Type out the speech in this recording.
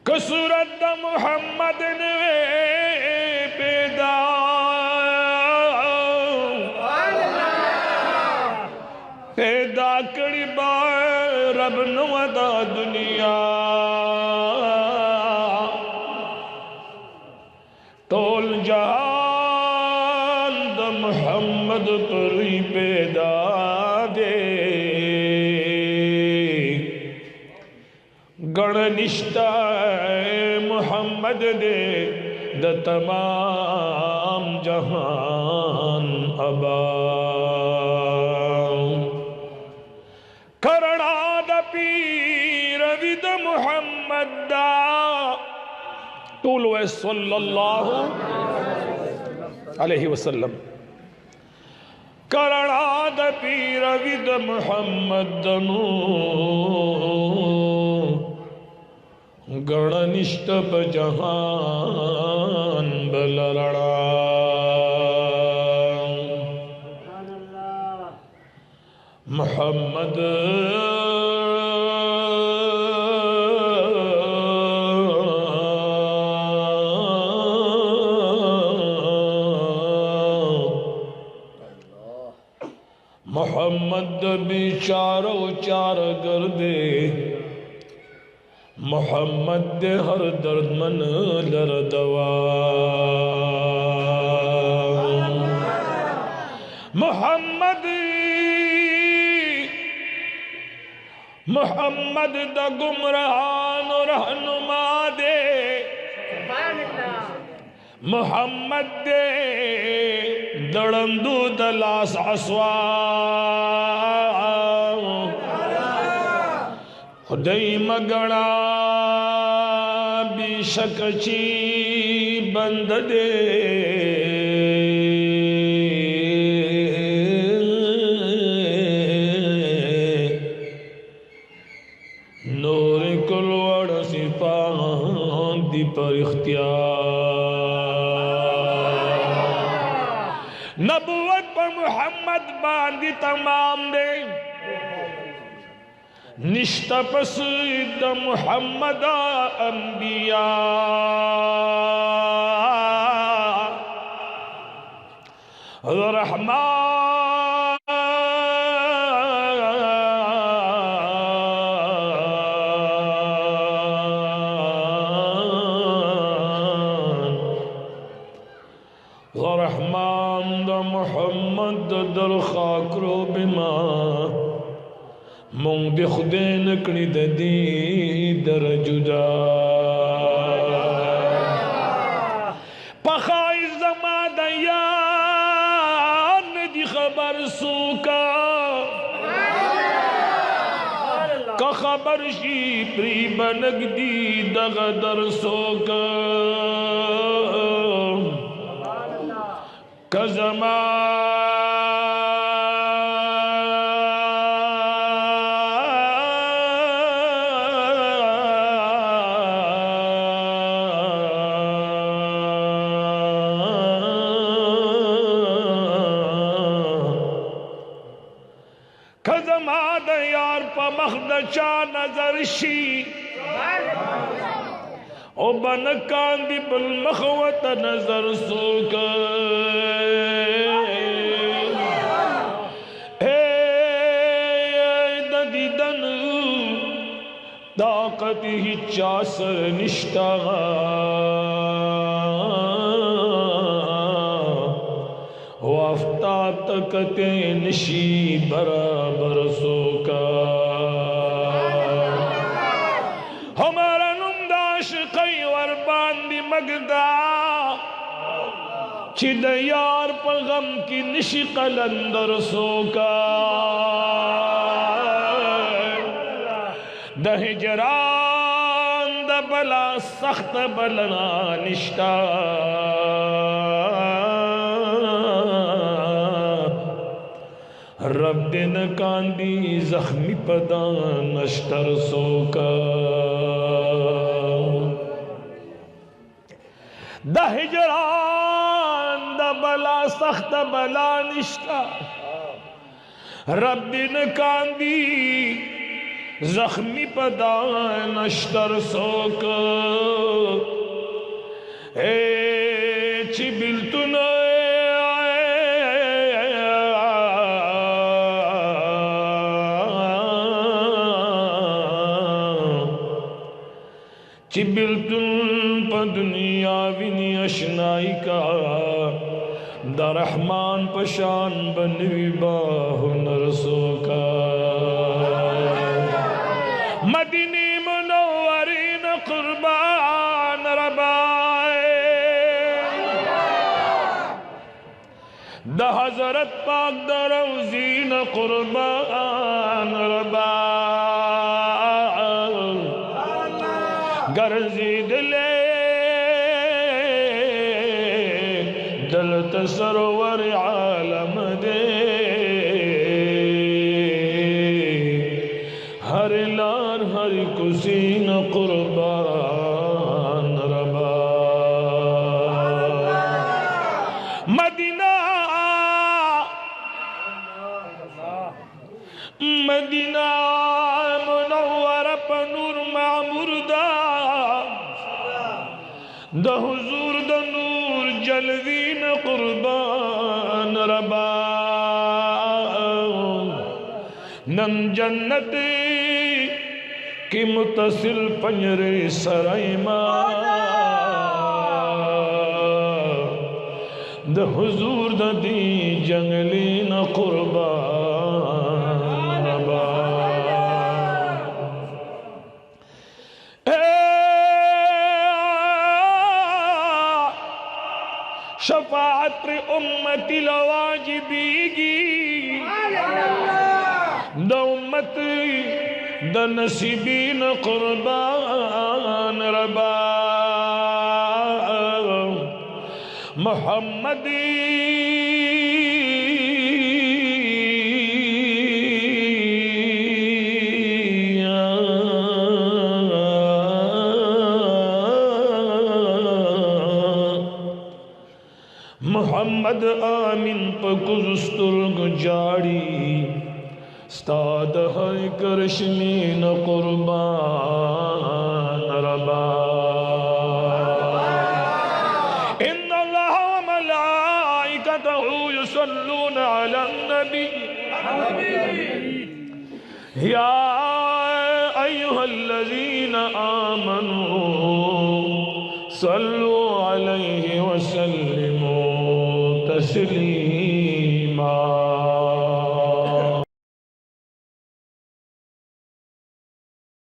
कसूरत मोहम्मद ने पैदा पैदा करी बार रब नुदा दुनिया तोल जहान द मोहम्मद परी पैदा दे गणनिष्ठा मोहम्मद दे द तमाम जहान अबा करड़ा द पीर विद मोहम्मद दा टूलो सल्लल्लाहु अलैहि वसल्लम करड़ा द पीर विद मोहम्मद नु गणनिष्ठ जहान बलड़ा मोहम्मद मोहम्मद बिचारो चार कर दे मोहम्मद दे हर दर्द मन लर दवा मोहम्मद मोहम्मद द गुमरान रहनुमा दे मोहम्मद दे दड़ंदू दलास असवा खुदई मगड़ा बिशकची बंद दे नूर कुलवड़ सिपाही दी पर इख्तियार नबुवत पर मोहम्मद बांधी तमाम दे निष्ठा पसीद मोहम्मद अंबिया रहमान रहमान द मोहम्मद दर खाकरो बिमा मुंग दे खुदे नकड़ी दी दर जुदा पखाई जमा दयान दी खबर सूका का खबर शी प्री बनग दी दगदर सोका का जमा मखदचा नजर शी ओ बन कांदी बल मखवत नजर सोक हे ददीदन ताकत ही चासर निष्ठा आफ्ताब तकते निशी बराबर सोका हमारा नुमदाश कई वर बांदी मगदा चिद यार पर गम की निशी कलंदर सोका दहजरान द बला सख्त बलना निष्ठा रब दिन कांदी जख्मी पदा नश्तर सोका दहजरान द बला सख्त बला निष्ठा रब दिन कांदी जख्मी पदान अश्तर सोक चिबिल्तुन चिबिल्तुन प दुनिया विनी अशनाई का दरहमान पशान बनवी बाहुनर सोका मदीने मुनव्वरीन कुर्बान रबाए द हजरत पाक दरौजीन कुर्बान रबाए गर्जी दिले दल तसरवर आलम दे हर लार हर कुसीन कुर्बान रबा मदीना मदीना मुनव्वर पनूर मामुरदा द हुजूर द नूर जलवीन कुर्बान रबा नन जन्नत की मुतसिल पंजरे सराइमा द हुजूर द दी जंगली न कुर्बान रबा शफाअत पे उम्मती लवाजिबीगी द उम्मत द नसीबीन कुर्बान रबा मोहम्मदी मोहम्मद आमिन पकुस्तुर्ग जाड़ी स्ताद है करशमीन कुर्बान रबा इन्नल्लाह व मलाइकतहु युसल्लूना अलन नबी या अय्युहल्लज़ीना आमनू सल्लु अलैहि व सल्लिमू तस्लीमा